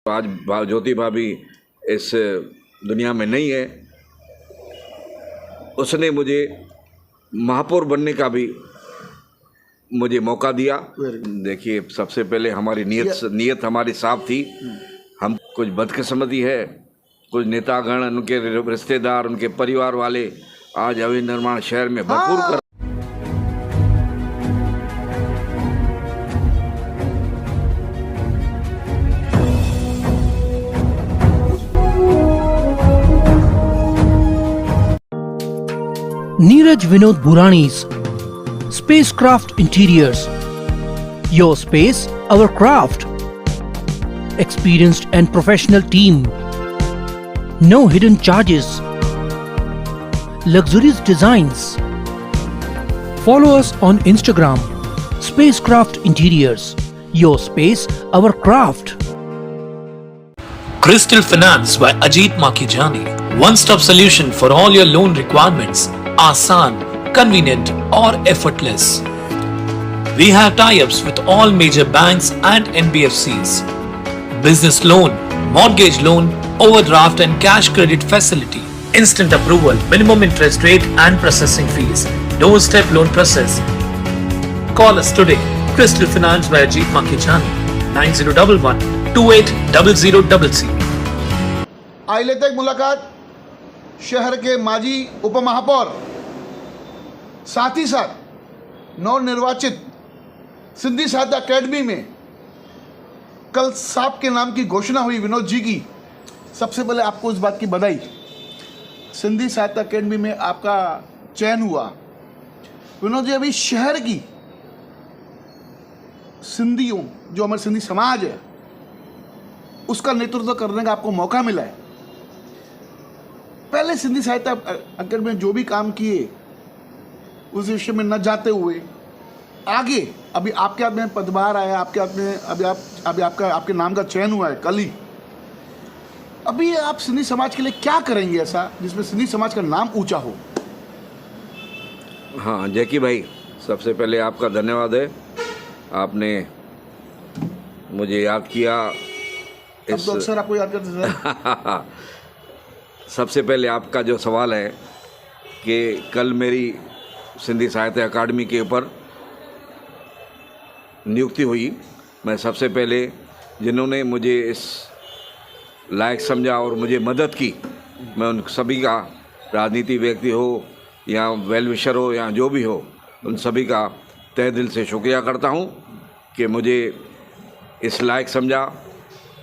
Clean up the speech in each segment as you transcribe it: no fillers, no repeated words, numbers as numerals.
आज ज्योति भाभी इस दुनिया में नहीं है, उसने मुझे महापौर बनने का भी मुझे मौका दिया। देखिए, सबसे पहले हमारी नीयत हमारी साफ थी। हम कुछ बदकिस्मती है, कुछ नेतागण, उनके रिश्तेदार, उनके परिवार वाले आज अवैध निर्माण शहर में भरपूर कर Neeraj Vinod Burani's Spacecraft Interiors. Your space, our craft. Experienced and professional team. No hidden charges. Luxurious designs. Follow us on Instagram. Spacecraft Interiors. Your space, our craft. Crystal Finance by Ajit Makijani. One-stop solution for all your loan requirements. Asan, convenient or effortless. We have tie-ups with all major banks and NBFCs. Business loan, mortgage loan, overdraft and cash credit facility. Instant approval, minimum interest rate and processing fees. Doorstep loan process. Call us today. Crystal Finance by Ajit Makijani. 9011 280000. आई लेते एक मुलाकात शहर के माजी उपमहापौर, साथ ही साथ नवनिर्वाचित सिंधी साहित्य अकेडमी में कल साहब के नाम की घोषणा हुई विनोद जी की। सबसे पहले आपको इस बात की बधाई। सिंधी साहित्य अकेडमी में आपका चयन हुआ। विनोद जी, अभी शहर की सिंधियों, जो हमारे सिंधी समाज है, उसका नेतृत्व करने का आपको मौका मिला है। पहले सिंधी साहित्य अकेडमी में जो भी काम किए उस विषय में न जाते हुए आगे, अभी आपके हाथ में पदभार आया, आपके हाथ में अभी आपके नाम का चयन हुआ है कल ही। अभी आप सिंधी समाज के लिए क्या करेंगे ऐसा जिसमें सिंधी समाज का नाम ऊंचा हो? हाँ जैकी भाई, सबसे पहले आपका धन्यवाद है, आपने मुझे याद किया। अब तो अक्सर आपको याद करते सर। सबसे पहले आपका जो सवाल है कि कल मेरी सिंधी साहित्य अकादमी के ऊपर नियुक्ति हुई, मैं सबसे पहले जिन्होंने मुझे इस लायक समझा और मुझे मदद की, मैं उन सभी का, राजनीति व्यक्ति हो या वेल विशर हो या जो भी हो, उन सभी का तहे दिल से शुक्रिया करता हूँ कि मुझे इस लायक समझा।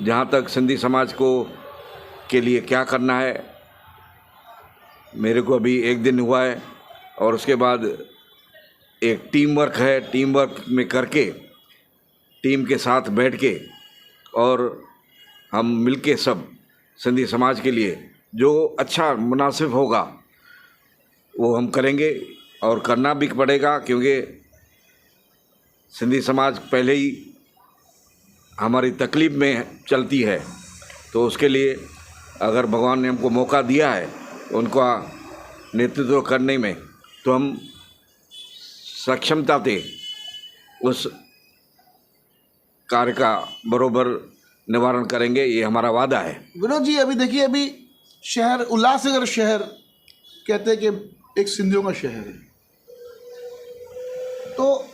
जहाँ तक सिंधी समाज को के लिए क्या करना है, मेरे को अभी एक दिन हुआ है और उसके बाद एक टीम वर्क है, टीम वर्क में करके, टीम के साथ बैठ के और हम मिलके सब सिंधी समाज के लिए जो अच्छा मुनासिब होगा वो हम करेंगे और करना भी पड़ेगा, क्योंकि सिंधी समाज पहले ही हमारी तकलीफ़ में चलती है। तो उसके लिए अगर भगवान ने हमको मौका दिया है उनका नेतृत्व करने में, तो हम सक्षमता से उस कार्य का बरोबर निवारण करेंगे, ये हमारा वादा है। विनोद जी, अभी देखिए, अभी शहर उल्लासनगर शहर कहते हैं कि एक सिंधियों का शहर है, तो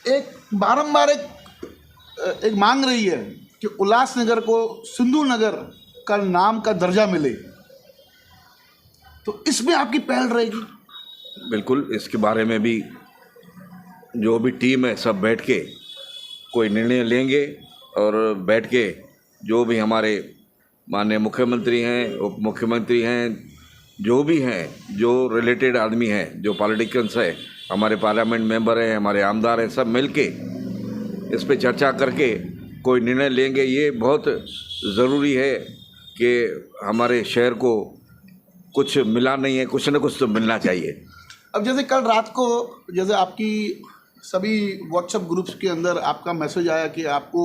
एक बारंबार एक मांग रही है कि उल्लासनगर को सिंधु नगर का नाम का दर्जा मिले, तो इसमें आपकी पहल रहेगी? बिल्कुल, इसके बारे में भी जो भी टीम है सब बैठ के कोई निर्णय लेंगे और बैठ के जो भी हमारे माननीय मुख्यमंत्री हैं, उप मुख्यमंत्री हैं, जो भी हैं, जो रिलेटेड आदमी हैं, जो पॉलिटिशियंस है, हमारे पार्लियामेंट मेंबर हैं, हमारे आमदार हैं, सब मिल के इस पे चर्चा करके कोई निर्णय लेंगे। ये बहुत ज़रूरी है कि हमारे शहर को कुछ मिला नहीं है, कुछ न कुछ तो मिलना चाहिए। अब जैसे कल रात को जैसे आपकी सभी व्हाट्सएप ग्रुप्स के अंदर आपका मैसेज आया कि आपको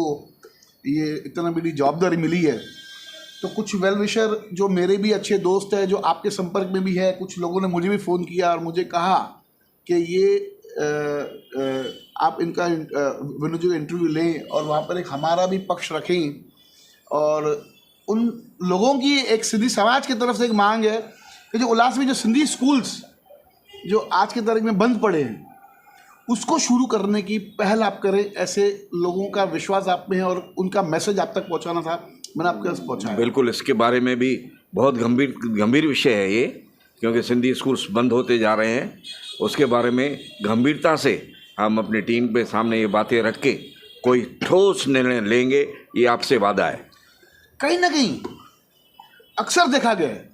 ये इतना बड़ी जवाबदारी मिली है, तो कुछ वेल विशर जो मेरे भी अच्छे दोस्त हैं, जो आपके संपर्क में भी है, कुछ लोगों ने मुझे भी फ़ोन किया और मुझे कहा कि ये आप इनका विनोद जी का इंटरव्यू लें और वहाँ पर एक हमारा भी पक्ष रखें और उन लोगों की एक सिंधी समाज की तरफ से एक मांग है कि जो उल्लास में जो सिंधी स्कूल्स जो आज की तारीख में बंद पड़े हैं उसको शुरू करने की पहल आप करें। ऐसे लोगों का विश्वास आप में है और उनका मैसेज आप तक पहुंचाना था, मैंने आपके पास पहुंचाया। बिल्कुल, इसके बारे में भी बहुत गंभीर विषय है ये, क्योंकि सिंधी स्कूल्स बंद होते जा रहे हैं। उसके बारे में गंभीरता से हम अपनी टीम पे सामने ये बातें रख के कोई ठोस निर्णय लेंगे, ये आपसे वादा है। कहीं ना कहीं अक्सर देखा गया है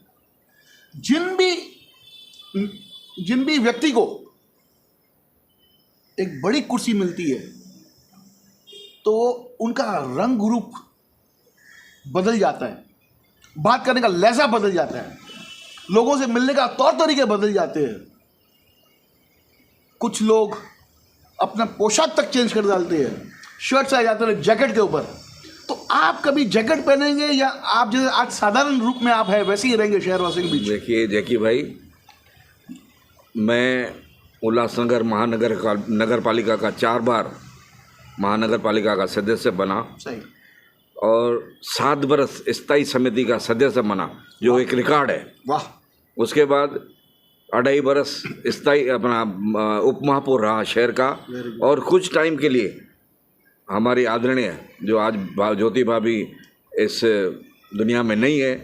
जिन भी व्यक्ति को एक बड़ी कुर्सी मिलती है तो उनका रंग रूप बदल जाता है, बात करने का लहजा बदल जाता है, लोगों से मिलने का तौर तरीके बदल जाते हैं। कुछ लोग अपना पोशाक तक चेंज कर डालते हैं, शर्ट से आ जाते हैं जैकेट के ऊपर। तो आप कभी जैकेट पहनेंगे या आप जैसे आज साधारण रूप में आप है वैसे ही रहेंगे शहरवासियों के बीच? देखिए जैकी भाई, मैं उल्लासनगर नगर पालिका का 4 बार महानगर पालिका का सदस्य बना सही, और 7 बरस स्थायी समिति का सदस्य बना, जो एक रिकॉर्ड है। वाह। उसके बाद 2.5 बरस स्थायी अपना उप महापौर रहा शहर का, और कुछ टाइम के लिए हमारी आदरणीय जो आज ज्योति भाभी इस दुनिया में नहीं है,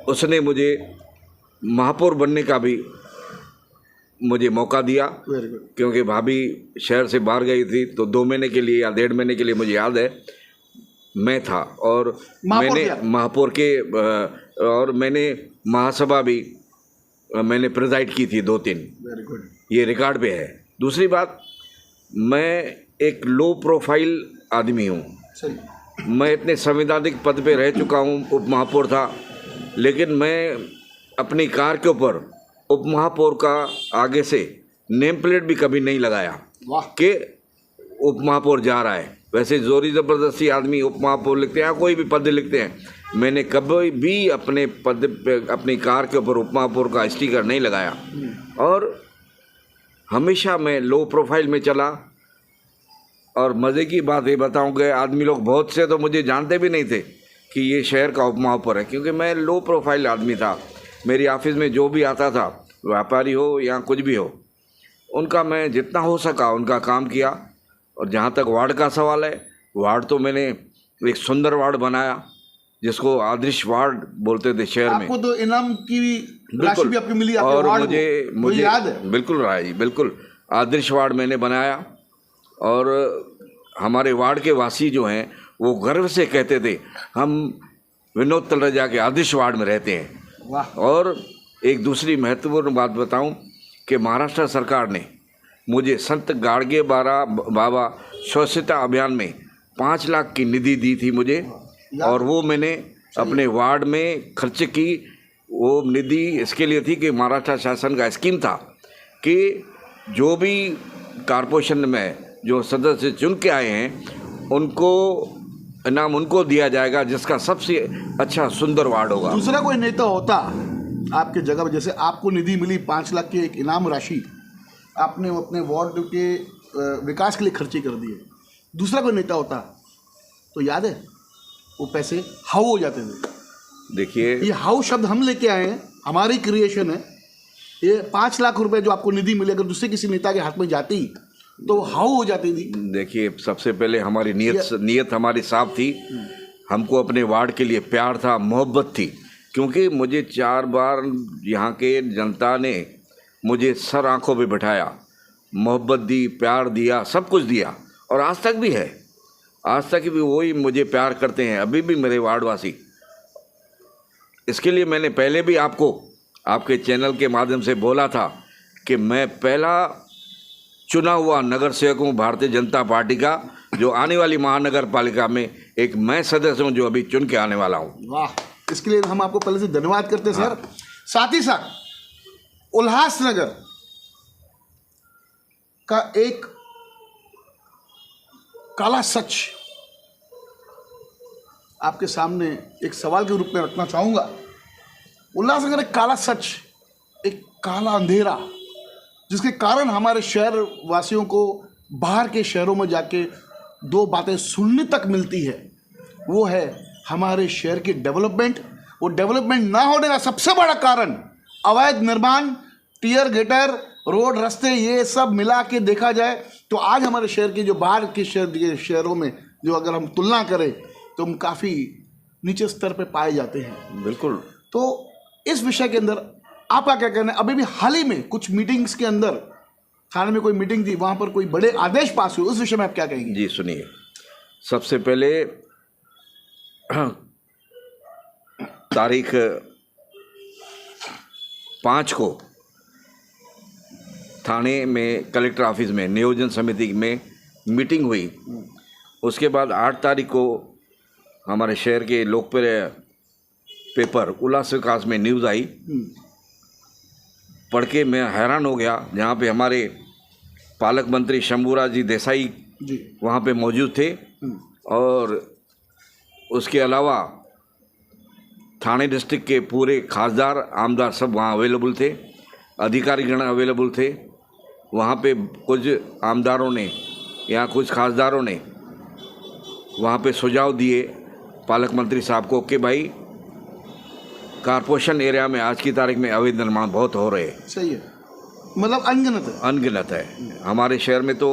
उसने मुझे महापौर बनने का भी मुझे मौका दिया। Very good. क्योंकि भाभी शहर से बाहर गई थी, तो 2 महीने के लिए या 1.5 महीने के लिए मुझे याद है मैं था, और मैंने महापौर के और मैंने महासभा भी मैंने प्रेजाइड की थी 2-3। Very good. ये रिकॉर्ड पे है। दूसरी बात, मैं एक लो प्रोफाइल आदमी हूँ। सही। मैं इतने संवैधानिक पद पे रह चुका हूँ, उप महापौर था, लेकिन मैं अपनी कार के ऊपर उप महापौर का आगे से नेम प्लेट भी कभी नहीं लगाया कि उप महापौर जा रहा है। वैसे जोरी ज़बरदस्ती आदमी उप महापौर लिखते हैं या कोई भी पद लिखते हैं, मैंने कभी भी अपने पद पे अपनी कार के ऊपर उप महापौर का स्टिकर नहीं लगाया, और हमेशा मैं लो प्रोफाइल में चला। और मज़े की बात ये बताऊं कि आदमी लोग बहुत से तो मुझे जानते भी नहीं थे कि ये शहर का उप महापौर है, क्योंकि मैं लो प्रोफाइल आदमी था। मेरी ऑफिस में जो भी आता था, व्यापारी हो या कुछ भी हो, उनका मैं जितना हो सका उनका काम किया। और जहाँ तक वार्ड का सवाल है, वार्ड तो मैंने एक सुंदर वार्ड बनाया जिसको आदर्श वार्ड बोलते थे शहर में। आपको तो इनाम की राशि भी आपकी मिली, आपके और वार्ड मुझे याद है? बिल्कुल रहा जी, बिल्कुल आदर्श वार्ड मैंने बनाया। और हमारे वार्ड के वासी जो हैं वो गर्व से कहते थे हम विनोद तलरेजा के आदर्श वार्ड में रहते हैं। वाह। और एक दूसरी महत्वपूर्ण बात बताऊं कि महाराष्ट्र सरकार ने मुझे संत गाड़गे बाबा स्वच्छता अभियान में 5 लाख की निधि दी थी मुझे, और वो मैंने अपने वार्ड में खर्च की। वो निधि इसके लिए थी कि महाराष्ट्र शासन का स्कीम था कि जो भी कारपोरेशन में जो सदस्य चुन के आए हैं उनको इनाम उनको दिया जाएगा जिसका सबसे अच्छा सुंदर वार्ड होगा। दूसरा कोई नेता होता आपके जगह पर, जैसे आपको निधि मिली 5 लाख की एक इनाम राशि, आपने अपने वार्ड के विकास के लिए खर्ची कर दिए, दूसरा कोई नेता होता तो याद है वो पैसे हाउ हो जाते थे। देखिए, ये हाउ शब्द हम लेके आए हैं, हमारी क्रिएशन है। ये 5 लाख रुपए जो आपको निधि मिली, अगर दूसरे किसी नेता के हाथ में जाती तो हाउ हो जाती थी। देखिए, सबसे पहले हमारी नीयत हमारी साफ थी। हमको अपने वार्ड के लिए प्यार था, मोहब्बत थी, क्योंकि मुझे 4 बार यहाँ के जनता ने मुझे सर आंखों पे बिठाया, मोहब्बत दी, प्यार दिया, सब कुछ दिया, और आज तक भी है। आज तक भी वही मुझे प्यार करते हैं, अभी भी मेरे वार्डवासी। इसके लिए मैंने पहले भी आपको आपके चैनल के माध्यम से बोला था कि मैं पहला चुना हुआ नगर सेवक हूँ भारतीय जनता पार्टी का, जो आने वाली महानगर पालिका में एक मैं सदस्य हूँ जो अभी चुन के आने वाला हूँ। वाह, इसके लिए हम आपको पहले से धन्यवाद करते हैं सर। साथ ही साथ उल्लासनगर का एक काला सच आपके सामने एक सवाल के रूप में रखना चाहूँगा। उल्लासनगर एक काला सच, एक काला अंधेरा, जिसके कारण हमारे शहर वासियों को बाहर के शहरों में जाके 2 बातें सुनने तक मिलती है। वो है हमारे शहर की डेवलपमेंट, वो डेवलपमेंट ना होने का सबसे बड़ा कारण अवैध निर्माण, टीयर गेटर, रोड, रास्ते, ये सब मिला के देखा जाए तो आज हमारे शहर की जो बाहर के शहरों में जो अगर हम तुलना करें तो हम काफ़ी नीचे स्तर पे पाए जाते हैं। बिल्कुल। तो इस विषय के अंदर आपका क्या कहना है? अभी भी हाल ही में कुछ मीटिंग्स के अंदर थाने में कोई मीटिंग थी, वहाँ पर कोई बड़े आदेश पास हुए, उस विषय में आप क्या कहेंगे? जी सुनिए, सबसे पहले तारीख 5 को थाने में कलेक्टर ऑफिस में नियोजन समिति में मीटिंग हुई। उसके बाद 8 तारीख को हमारे शहर के लोकप्रिय पेपर उल्लास विकास में न्यूज़ आई। पढ़ के मैं हैरान हो गया, जहाँ पे हमारे पालक मंत्री शंभूराज जी देसाई जी वहाँ पे मौजूद थे और उसके अलावा थाने डिस्ट्रिक्ट के पूरे खासदार आमदार सब वहाँ अवेलेबल थे, अधिकारीगण अवेलेबल थे। वहाँ पे कुछ आमदारों ने या कुछ खासदारों ने वहाँ पे सुझाव दिए पालक मंत्री साहब को कि भाई कारपोरेशन एरिया में आज की तारीख में अवैध निर्माण बहुत हो रहे हैं। सही है, मतलब अनगिनत है। हमारे शहर में तो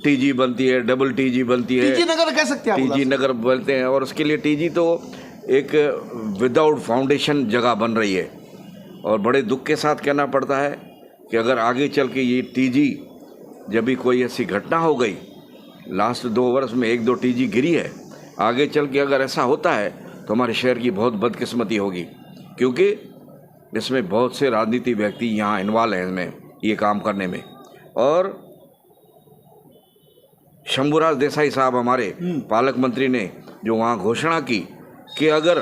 टीजी बनती है, डबल टीजी बनती है, टीजी नगर कह सकते हैं, टीजी नगर बोलते हैं। और उसके लिए टीजी तो एक विदाउट फाउंडेशन जगह बन रही है। और बड़े दुख के साथ कहना पड़ता है कि अगर आगे चल के ये टीजी, जब भी कोई ऐसी घटना हो गई, लास्ट 2 वर्ष में 1-2 टीजी गिरी है, आगे चल के अगर ऐसा होता है तो हमारे शहर की बहुत बदकिस्मती होगी, क्योंकि इसमें बहुत से राजनीतिक व्यक्ति यहाँ इन्वॉल्व हैं इसमें, ये काम करने में। और शंभूराज देसाई साहब हमारे पालक मंत्री ने जो वहाँ घोषणा की कि अगर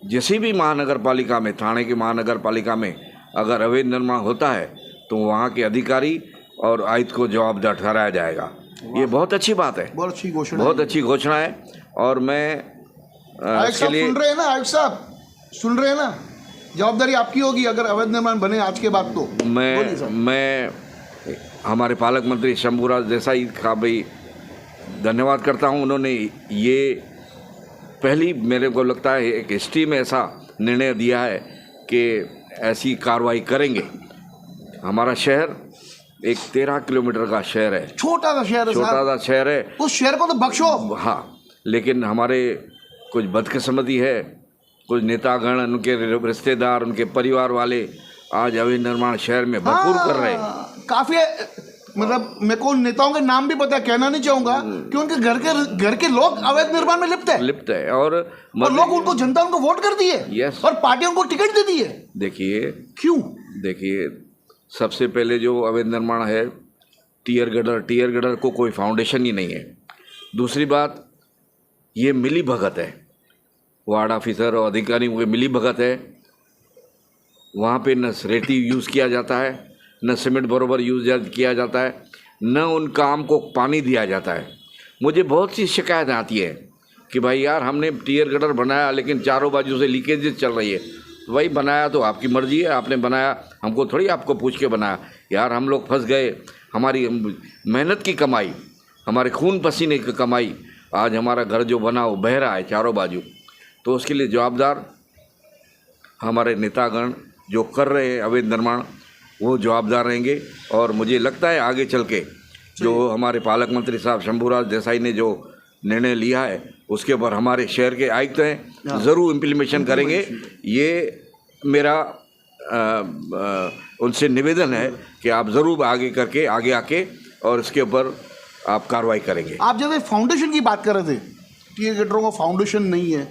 किसी भी महानगर पालिका में, थाने की महानगर पालिका में अगर अवैध निर्माण होता है तो वहाँ के अधिकारी और आयुक्त को जवाबदार ठहराया जाएगा। ये बहुत अच्छी बात है, बहुत अच्छी घोषणा है। और मैं इसके लिए सुन रहे हैं ना, आयुक्त साहब सुन रहे हैं ना, जवाबदारी आपकी होगी अगर अवैध निर्माण बने आज के बाद। तो मैं हमारे पालक मंत्री शंभूराज देसाई का भी धन्यवाद करता हूं। उन्होंने ये पहली, मेरे को लगता है एक हिस्ट्री में ऐसा निर्णय दिया है कि ऐसी कार्रवाई करेंगे। हमारा शहर एक 13 किलोमीटर का शहर है, छोटा सा शहर है, उस शहर को तो बख्शो। हाँ, लेकिन हमारे कुछ बदकिस्मती है, कुछ नेतागण, उनके रिश्तेदार, उनके परिवार वाले आज अवैध निर्माण शहर में भरपूर कर रहे हैं। काफी, मतलब मेरे को नेताओं के नाम भी पता, कहना नहीं चाहूंगा कि उनके घर के लोग अवैध निर्माण में लिप्त है और लोग उनको, जनता उनको वोट कर दी है। यस। और पार्टियों को टिकट दे दी है। देखिए क्यों? देखिए, सबसे पहले जो अवैध निर्माण है, टीयर गडर को कोई फाउंडेशन ही नहीं है। दूसरी बात, ये मिली भगत है, वार्ड ऑफिसर और अधिकारियों की मिली भगत है। वहाँ पे न रेती यूज़ किया जाता है, न सीमेंट बराबर यूज़ किया जाता है, न उन काम को पानी दिया जाता है। मुझे बहुत सी शिकायतें आती है कि भाई यार, हमने टीयर गटर बनाया लेकिन चारों बाजू से लीकेजेस चल रही है। तो भाई, बनाया तो आपकी मर्जी है, आपने बनाया, हमको थोड़ी आपको पूछ के बनाया। यार, हम लोग फंस गए, हमारी मेहनत की कमाई, हमारे खून पसीने की कमाई, आज हमारा घर जो बना वो बह रहा है चारों बाजू। तो उसके लिए जवाबदार हमारे नेतागण जो कर रहे हैं अवैध निर्माण, वो जवाबदार रहेंगे। और मुझे लगता है आगे चल के जो हमारे पालक मंत्री साहब शंभूराज देसाई ने जो निर्णय लिया है, उसके ऊपर हमारे शहर के आयुक्त हैं, ज़रूर इम्प्लीमेशन करेंगे। ये मेरा उनसे निवेदन है कि आप ज़रूर आगे आके और इसके ऊपर आप कार्रवाई करेंगे। आप जब फाउंडेशन की बात कर रहे थे, टीयर गेटरों का फाउंडेशन नहीं है,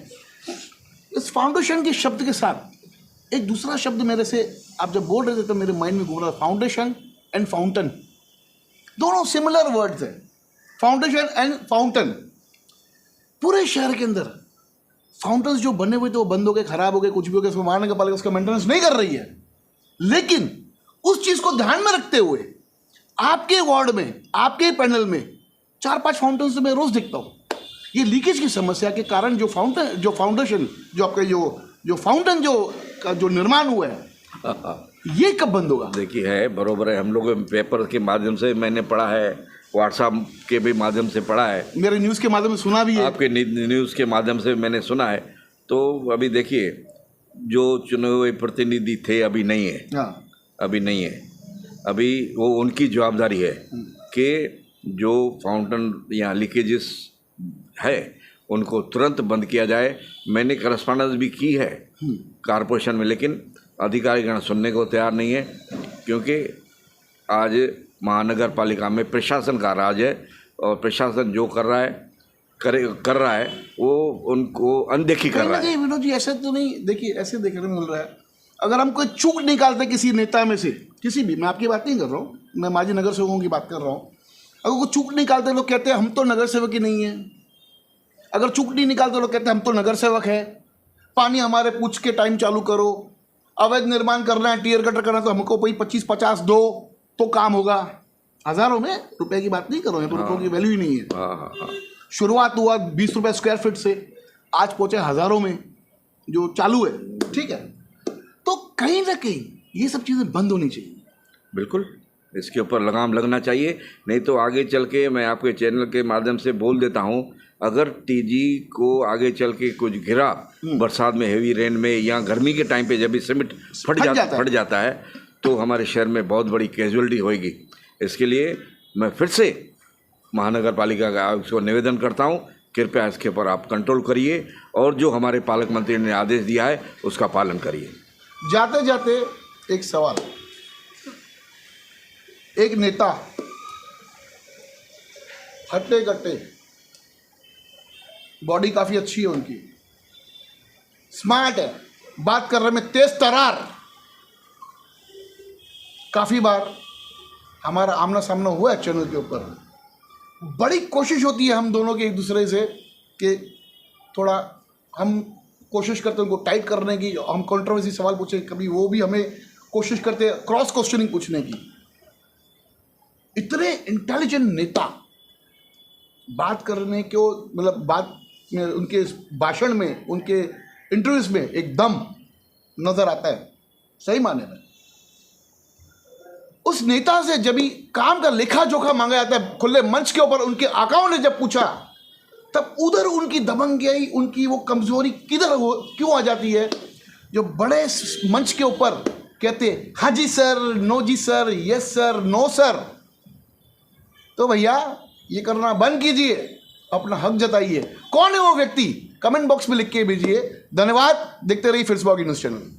इस फाउंडेशन के शब्द के साथ एक दूसरा शब्द मेरे से आप जब बोल रहे थे तो मेरे माइंड में घूम रहा, फाउंडेशन एंड फाउंटेन, दोनों सिमिलर वर्ड्स हैं। फाउंडेशन एंड फाउंटेन, पूरे शहर के अंदर फाउंटेन्स जो बने हुए थे वो बंद हो गए, खराब हो गए, कुछ भी हो गया, उसको महानगर पालिका उसका मेंटेनेंस नहीं कर रही है। लेकिन उस चीज़ को ध्यान में रखते हुए आपके वार्ड में, आपके पैनल में 4-5 फाउंटेन्स मैं रोज देखता हूँ। ये लीकेज की समस्या के कारण जो फाउंडेशन जो आपका जो फाउंटेन जो निर्माण हुआ है, ये कब बंद होगा? देखिए, है बरोबर है, हम लोग पेपर के माध्यम से मैंने पढ़ा है, व्हाट्सएप के भी माध्यम से पढ़ा है, मेरे न्यूज़ के माध्यम से सुना भी है। आपके न्यूज़ के माध्यम से मैंने सुना है। तो अभी देखिए, जो चुने हुए प्रतिनिधि थे अभी नहीं है, हाँ, अभी नहीं है। अभी वो उनकी जवाबदारी है कि जो फाउंटेन या लीकेजेस है उनको तुरंत बंद किया जाए। मैंने करस्पॉन्डेंस भी की है कारपोरेशन में, लेकिन अधिकारीगण सुनने को तैयार नहीं है, क्योंकि आज महानगर पालिका में प्रशासन का राज है और प्रशासन जो कर रहा है वो उनको अनदेखी कर रहा है। विनोद जी ऐसे तो नहीं, देखिए ऐसे देखने को मिल रहा है, अगर हम कोई चूक निकालते किसी नेता में से, किसी भी, मैं आपकी बात नहीं कर रहा हूँ, मैं माजी नगर सेवकों की बात कर रहा हूँ, अगर कोई चूक निकालते लोग कहते हैं हम तो नगर सेवक ही नहीं है। अगर चूक नहीं निकालते लोग कहते हैं हम तो नगर सेवक है, पानी हमारे पूछ के टाइम चालू करो, अवैध निर्माण करना है, टीयर कटर करना है तो हमको कोई 25-50 दो तो काम होगा। हज़ारों में रुपए की बात नहीं कर रहा हूँ, रुपयों की वैल्यू ही नहीं है। शुरुआत हुआ 20 रुपये स्क्वायर फीट से, आज पहुँचे हज़ारों में जो चालू है, ठीक है। तो कहीं ना कहीं ये सब चीज़ें बंद होनी चाहिए। बिल्कुल, इसके ऊपर लगाम लगना चाहिए, नहीं तो आगे चल के मैं आपके चैनल के माध्यम से बोल देता हूँ, अगर टीजी को आगे चल के कुछ गिरा बरसात में, हेवी रेन में या गर्मी के टाइम पे जब भी सीमेंट फट जाता है तो हमारे शहर में बहुत बड़ी कैजुअलिटी होएगी। इसके लिए मैं फिर से महानगर पालिका का आयुक्त को निवेदन करता हूँ, कृपया इसके ऊपर आप कंट्रोल करिए और जो हमारे पालक मंत्री ने आदेश दिया है उसका पालन करिए। जाते जाते एक सवाल, एक नेता हट्टे कट्टे, बॉडी काफी अच्छी है उनकी, स्मार्ट है, बात करने में तेज तरार, काफी बार हमारा आमना सामना हुआ है चैनल के ऊपर। बड़ी कोशिश होती है हम दोनों के एक दूसरे से कि थोड़ा हम कोशिश करते हैं उनको टाइट करने की, हम कंट्रोवर्सी सवाल पूछे, कभी वो भी हमें कोशिश करते हैं क्रॉस क्वेश्चनिंग पूछने की। इतने इंटेलिजेंट नेता बात करने को, मतलब बात में, उनके भाषण में, उनके इंटरव्यूज में एक दम नजर आता है, सही माने में। उस नेता से जब भी काम का लेखा जोखा मांगा जाता है खुले मंच के ऊपर, उनके आकाओं ने जब पूछा, तब उधर उनकी दबंगियाई, उनकी वो कमजोरी किधर क्यों आ जाती है, जो बड़े मंच के ऊपर कहते हाँ जी सर, नो जी sir, yes sir, no sir. तो भैया ये करना बंद कीजिए, अपना हक जताइए। कौन है वो व्यक्ति, कमेंट बॉक्स में लिख के भेजिए। धन्यवाद, देखते रहिए फिर न्यूज़ चैनल।